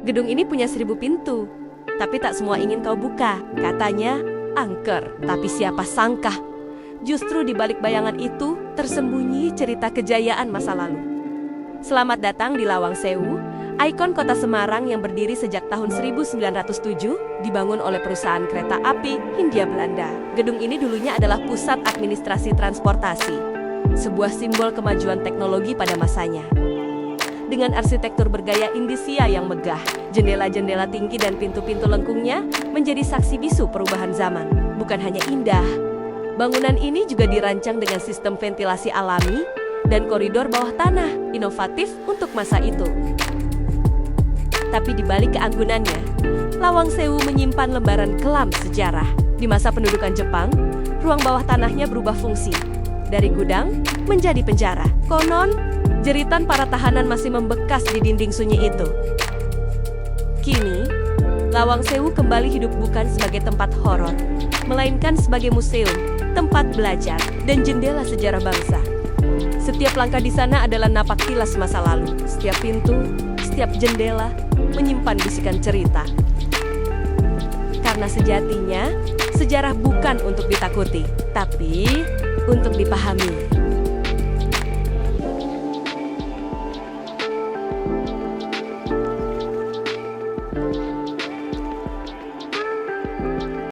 Gedung ini punya 1000 pintu, tapi tak semua ingin kau buka. Katanya angker, tapi siapa sangka justru di balik bayangan itu tersembunyi cerita kejayaan masa lalu. Selamat datang di Lawang Sewu, ikon kota Semarang yang berdiri sejak tahun 1907, dibangun oleh perusahaan kereta api Hindia Belanda. Gedung ini dulunya adalah pusat administrasi transportasi, sebuah simbol kemajuan teknologi pada masanya. Dengan arsitektur bergaya Indonesia yang megah, jendela-jendela tinggi dan pintu-pintu lengkungnya menjadi saksi bisu perubahan zaman. Bukan hanya indah, bangunan ini juga dirancang dengan sistem ventilasi alami dan koridor bawah tanah, inovatif untuk masa itu. Tapi di balik keanggunannya, Lawang Sewu menyimpan lembaran kelam sejarah. Di masa pendudukan Jepang, ruang bawah tanahnya berubah fungsi, dari gudang menjadi penjara. Konon, jeritan para tahanan masih membekas di dinding sunyi itu. Kini, Lawang Sewu kembali hidup bukan sebagai tempat horor, melainkan sebagai museum, tempat belajar, dan jendela sejarah bangsa. Setiap langkah di sana adalah napak tilas masa lalu. Setiap pintu, setiap jendela, menyimpan bisikan cerita. Karena sejatinya, sejarah bukan untuk ditakuti, tapi untuk dipahami.